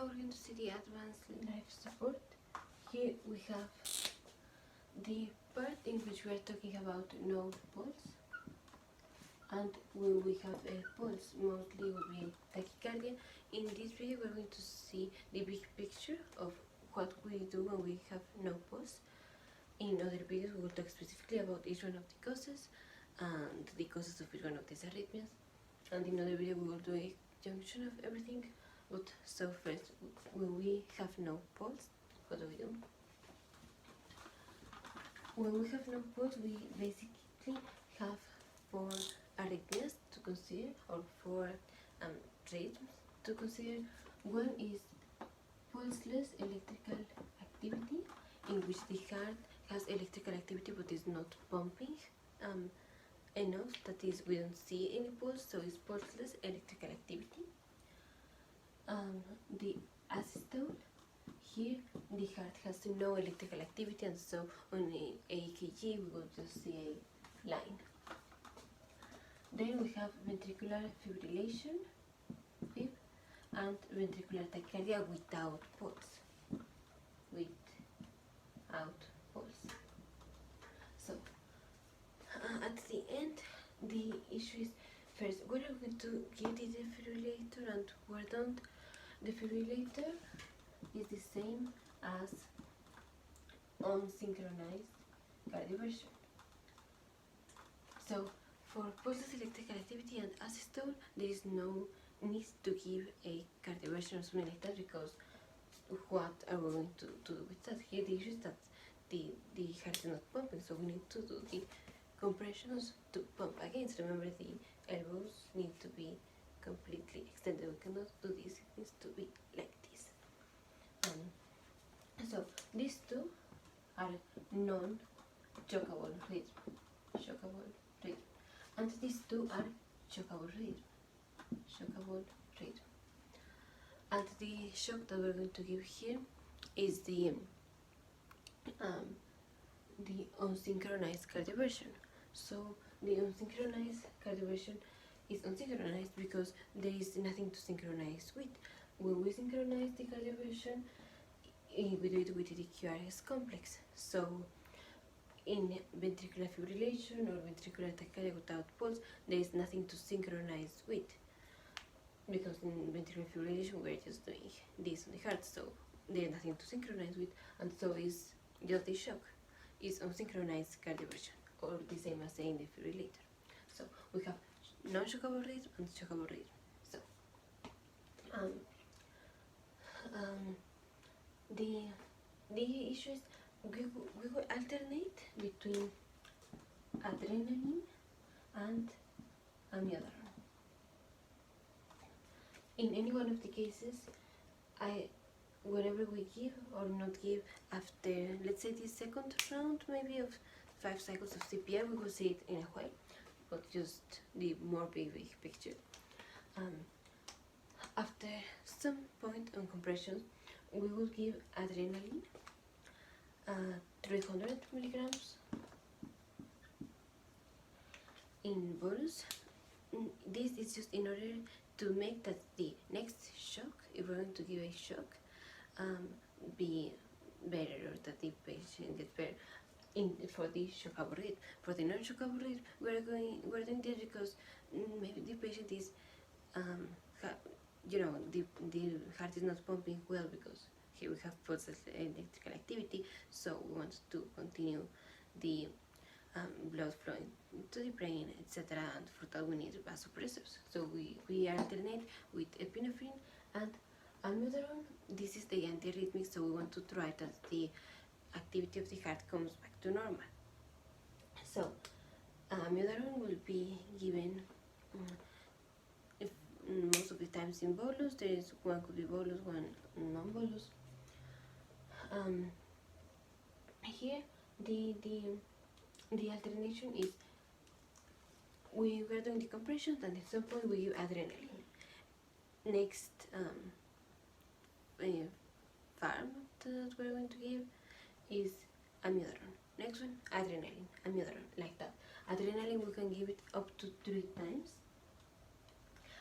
we're going to see the advanced life support. Here we have the part in which we are talking about no pulse, and when we have a pulse, mostly will be tachycardia. In this video we're going to see the big picture of what we do when we have no pulse. In other videos we will talk specifically about each one of the causes and the causes of each one of these arrhythmias, and in another video we will do a junction of everything. But so first, when we have no pulse, what do we do? When we have no pulse, we basically have 4 arrhythmias to consider, or 4 rhythms to consider. One is pulseless electrical activity, in which the heart has electrical activity but is not pumping enough, that is, we don't see any pulse, so it's pulseless electrical activity. The asystole, here the heart has no electrical activity, and so on a EKG we will just see a line. Then we have ventricular fibrillation, fib, and ventricular tachycardia without pulse. So at the end, the issue is, first, we are going to give the defibrillator, and where don't. Defibrillator is the same as unsynchronized cardioversion. So for pulseless electrical activity and asystole, there is no need to give a cardioversion or something like that, because what are we going to do with that? Here the issue is that the heart is not pumping, so we need to do the compressions to pump again. So remember, the elbows need to be completely extended. We cannot do this, it needs to be like this. So these two are non-shockable rhythm, and these two are shockable rhythm. And the shock that we're going to give here is the unsynchronized cardioversion. So the unsynchronized cardioversion is unsynchronized because there is nothing to synchronize with. When we synchronize the cardioversion, we do it with the QRS complex. So in ventricular fibrillation or ventricular tachycardia without pulse, there is nothing to synchronize with, because in ventricular fibrillation we're just doing this on the heart, so there's nothing to synchronize with, and so is just the shock is unsynchronized cardioversion, or the same as saying defibrillator. So we have non-shockable rhythm and shockable rhythm. So the issue is we will alternate between adrenaline and amiodarone. In any one of the cases, whenever we give or not give, after, let's say, the second round maybe of 5 cycles of CPR, we will see it in a while, but just the more big picture. After some point on compression, we will give adrenaline, 300 milligrams in bolus. This is just in order to make that the next shock, if we're going to give a shock, be better, or that the patient gets better. For the shockable rhythm. For the non-shockable rhythm, we're doing this because maybe the patient is, the heart is not pumping well, because here we have pulseless electrical activity, so we want to continue the blood flowing to the brain, etc. And for that we need vasopressors. So we alternate with epinephrine and amiodarone. This is the antiarrhythmic, so we want to try that the activity of the heart comes back to normal. So amiodarone will be given most of the times in bolus. There is one could be bolus, one non-bolus. Here the alternation is we are doing the compression, and at some point we give adrenaline. Next farm that we're going to give is amiodarone. Next one, adrenaline, amiodarone, like that. Adrenaline we can give it up to 3 times,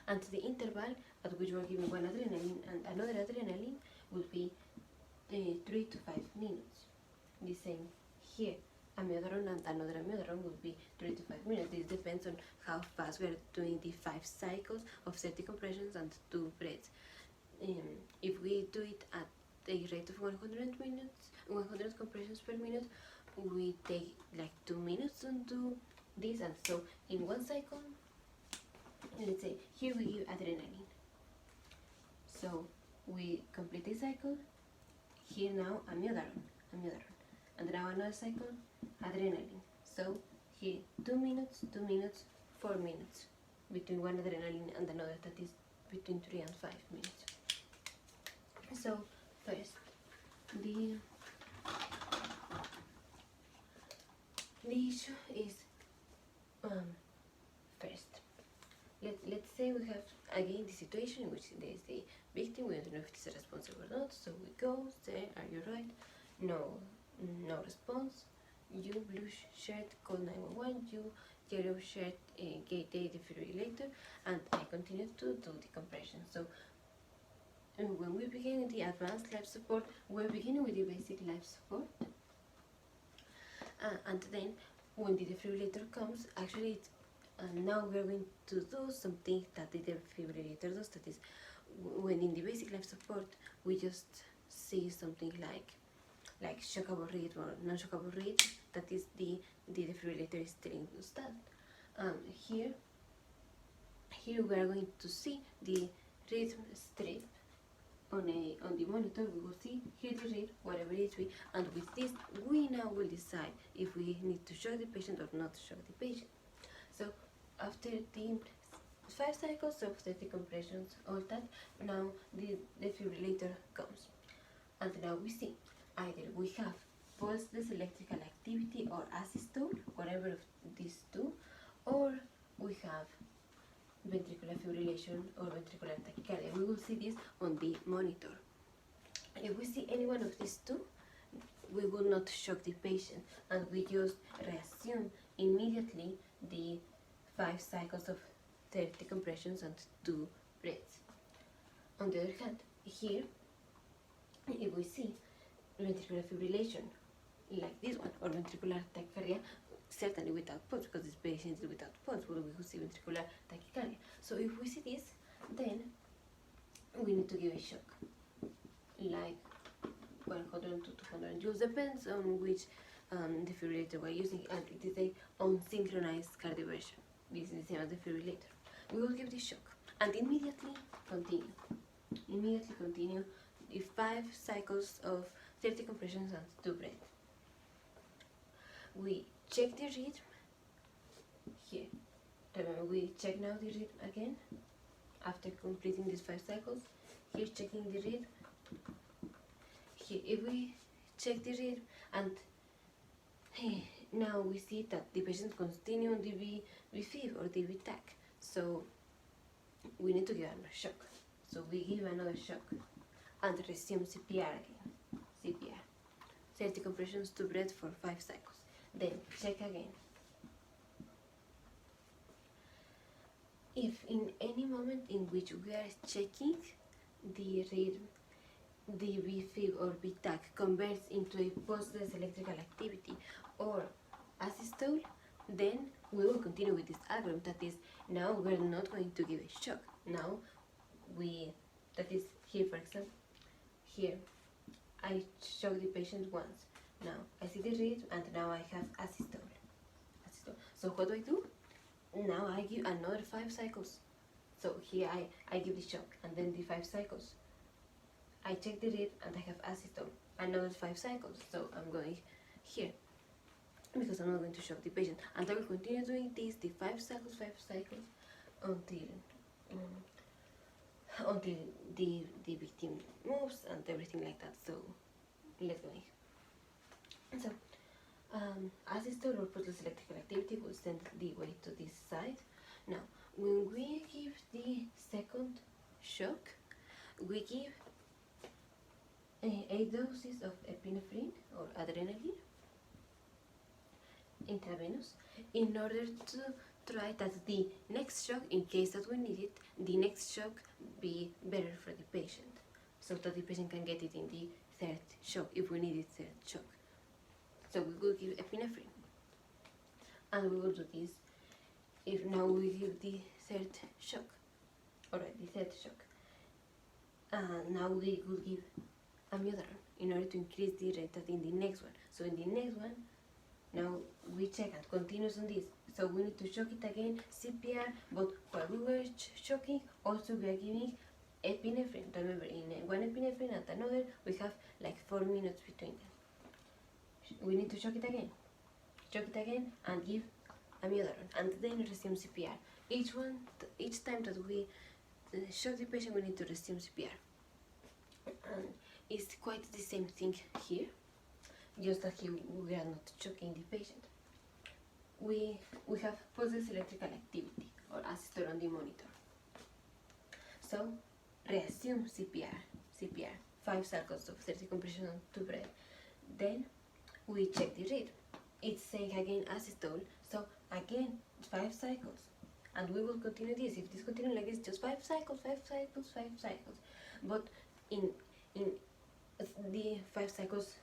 and the interval at which we're giving one adrenaline and another adrenaline will be 3 to 5 minutes. The same here. Amiodarone and another amiodarone will be 3 to 5 minutes. This depends on how fast we are doing the 5 cycles of 30 compressions and 2 breaths. If we do it at a rate of 100 compressions per minute, we take like 2 minutes to do this, and so in one cycle, let's say here we give adrenaline. So we complete the cycle. Here now amiodarone, and now another cycle, adrenaline. So here 2 minutes, 4 minutes between one adrenaline and another, that is between 3 and 5 minutes. So first, the issue is first. Let's say we have again the situation in which there is the victim. We don't know if it is responsible or not. So we go, say, are you right? No response. You blue shirt, call 911. You yellow shirt, get a defibrillator, and I continue to do the compression. So when we begin the advanced life support, we're beginning with the basic life support, and then when the defibrillator comes, actually it's now we're going to do something that the defibrillator does. That is, when in the basic life support we just see something like shockable rate or non-shockable rate, that is the defibrillator is telling us that. Here we are going to see the rhythm strip on the monitor. We will see here the rate, whatever it is, and with this we now will decide if we need to shock the patient or not shock the patient. So after the 5 cycles of 30 compressions, all that, now the defibrillator comes, and now we see either we have pulseless electrical activity or asystole, whatever of these two, or we have ventricular fibrillation or ventricular tachycardia. We will see this on the monitor. If we see any one of these two, we will not shock the patient, and we just resume immediately the 5 cycles of 30 compressions and 2 breaths. On the other hand, here, if we see ventricular fibrillation like this one, or ventricular tachycardia, certainly without pulse, because this patient is without pulse, we will see ventricular tachycardia. So if we see this, then we need to give a shock, like 100 to 200 joules, depends on which defibrillator we're using, and it is a unsynchronized cardioversion. This is the same as defibrillator. We will give the shock and immediately continue. Immediately continue the 5 cycles of 30 compressions and 2 breaths. We check the rhythm here. Remember, we check now the rhythm again after completing these 5 cycles. Here, checking the rhythm. Here, if we check the rhythm, and now we see that the patient continues on the VFib or the VTAC. So we need to give another shock. So we give another shock and resume CPR again. CPR. 30 compressions, 2 breaths for 5 cycles. Then check again. If in any moment in which we are checking the rhythm, the VFib or VTAC converts into a pulseless electrical activity or asystole, then we will continue with this algorithm. That is, now we're not going to give a shock. Now that is here, for example, here I shock the patient once. Now I see the rhythm, and now I have asystole. So what do? Now I give another 5 cycles. So here I give the shock, and then the 5 cycles. I check the rhythm, and I have asystole. Another 5 cycles. So I'm going here, because I'm not going to shock the patient, and I will continue doing this, the 5 cycles, until the victim moves and everything like that. So let's go. So asystole or pulseless electrical activity will send the weight to this side. Now, when we give the second shock, we give 8 doses of epinephrine or adrenaline intravenous, in order to try that the next shock, in case that we need it, the next shock be better for the patient. so that the patient can get it in the third shock if we need it third shock. So we will give epinephrine, and we will do this if now we give the third shock. Alright, the third shock. Now we will give amiodarone in order to increase the rate that in the next one. So in the next one, now we check and continues on this. So we need to shock it again, CPR, but while we were shocking, also we are giving epinephrine. Remember, in one epinephrine and another, we have like 4 minutes between them. We need to shock it again, and give amiodarone, and then resume CPR. Each time that we shock the patient, we need to resume CPR. And it's quite the same thing here, just that here we are not shocking the patient. We have pulses electrical activity or assistor on the monitor. So resume CPR, 5 cycles of 30 compression on 2 breath. Then we check the rhythm. It's saying again asystole, so again 5 cycles. And we will continue this. If this continues like this, just 5 cycles. But in the 5 cycles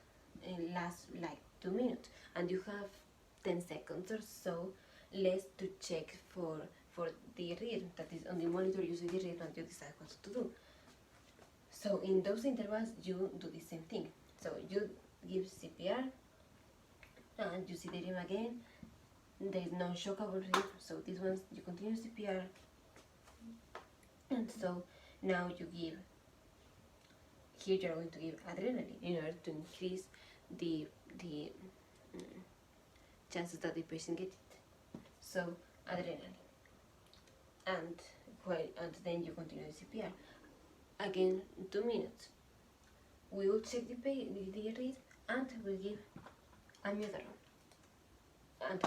last like 2 minutes, and you have 10 seconds or so less to check for the rhythm that is on the monitor. You see the rhythm and you decide what to do. So in those intervals, you do the same thing. So you give CPR, and you see the rhythm again. There is non-shockable rhythm, so this one you continue CPR, and so now you give. Here you are going to give adrenaline in order to increase the chances that the patient gets it. So adrenaline, and then you continue the CPR. Again, 2 minutes. We will check the rhythm and we'll give amiodarone, and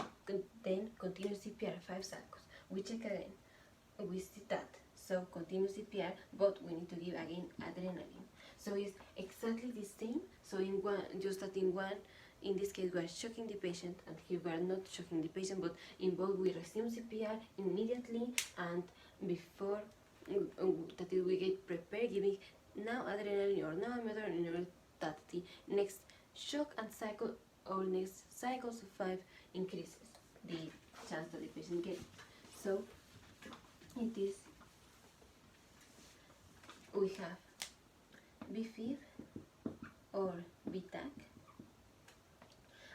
then continue CPR 5 cycles. We check again. We see that. So continue CPR, but we need to give again adrenaline. So it's exactly the same. So in one, just that in this case we are shocking the patient, and here we are not shocking the patient, but in both we resume CPR immediately, and before that is, we get prepared giving now adrenaline or now amiodarone in order that the next shock and cycle or next cycles of 5 increases the chance that the patient gets. So it is, we have BFib or BTAC,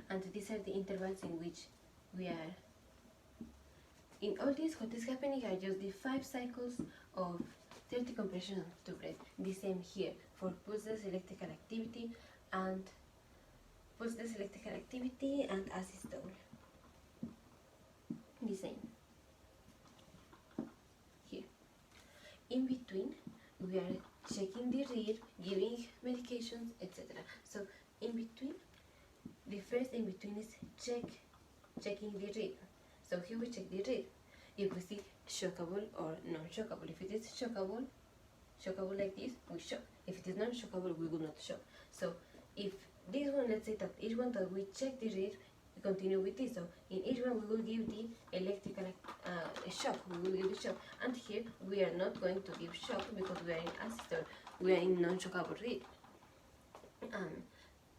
and these are the intervals in which we are. In all this, what is happening are just the 5 cycles of 30 compression to breath. The same here for pulses electrical activity and asystole. The same here. In between, we are checking the rhythm, giving medications, etc. So in between, the first in between is checking the rhythm. So here we check the rhythm. If we see shockable or non-shockable. If it is shockable like this, we shock. If it is non-shockable, we will not shock. So if this one, let's say that each one that we check the rhythm, we continue with this. So in each one we will give the electrical shock. We will give the shock. And here we are not going to give shock because we are in asystole. We are in non-shockable rhythm.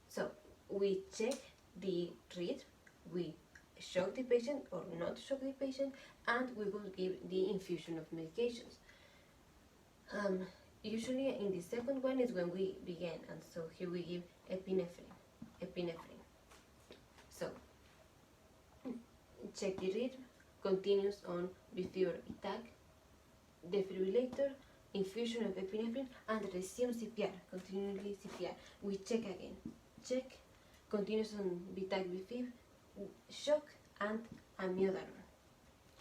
So we check the rhythm. We shock the patient or not shock the patient, and we will give the infusion of medications. Usually in the second one is when we begin, and so here we give epinephrine. So check the rhythm, continues on BFib or BTAC, defibrillator, infusion of epinephrine, and resume CPR, continually CPR. We check again, continues on BTAC, BFib, shock, and amiodarone,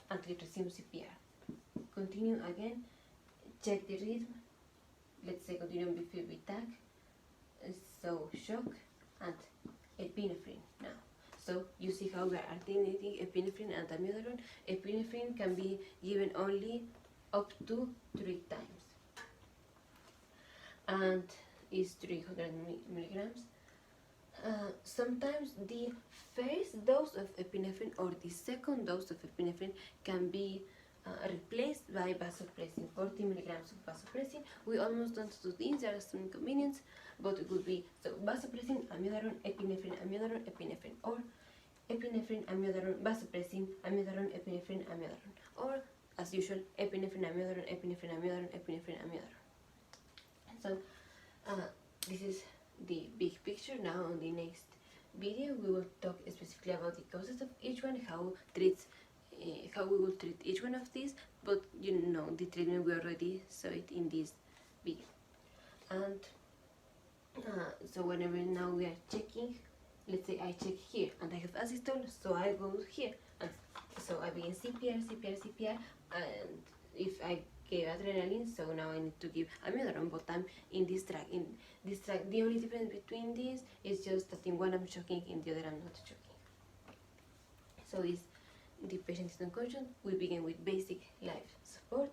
and resume CPR. Continue again, check the rhythm, let's say continue on BFib, BTAC, so shock, and epinephrine now. So you see how we are alternating epinephrine and amiodarone. Epinephrine can be given only up to 3 times, and is 300 milligrams. Sometimes the first dose of epinephrine or the second dose of epinephrine can be replaced by vasopressin, 40 milligrams of vasopressin. We almost don't do these, there are some inconvenience, but it would be so vasopressin, amiodarone, epinephrine, or epinephrine, amiodarone, vasopressin, amiodarone, epinephrine, amiodarone, or as usual, epinephrine, amiodarone, epinephrine, amiodarone, epinephrine, amiodarone. So this is the big picture. Now on the next video we will talk specifically about the causes of each one, how we will treat each one of these, but you know the treatment we already saw it in this video. And so whenever now we are checking, let's say I check here and I have acetone, so I go here, and so I begin CPR, and if I gave adrenaline, so now I need to give amiodarone, but I'm in this track. In this track, the only difference between these is just that in one I'm choking, in the other I'm not choking. So if the patient is unconscious, we begin with basic life support.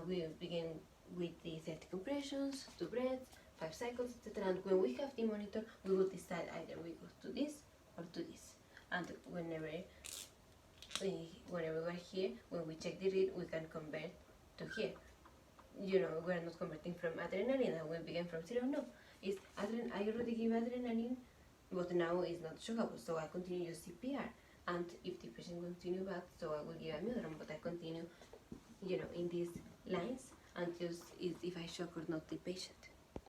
We begin with the 30 compressions, 2 breaths, 5 cycles, etc. And when we have the monitor, we will decide either we go to this or to this. And whenever we are here, when we check the read, we can convert to here. You know, we are not converting from adrenaline and we begin from 0. No, it's I already give adrenaline, but now it's not shockable, so I continue use CPR. And if the patient continue bad, so I will give amiodarone, but I continue, you know, in these lines and just if I shock or not the patient.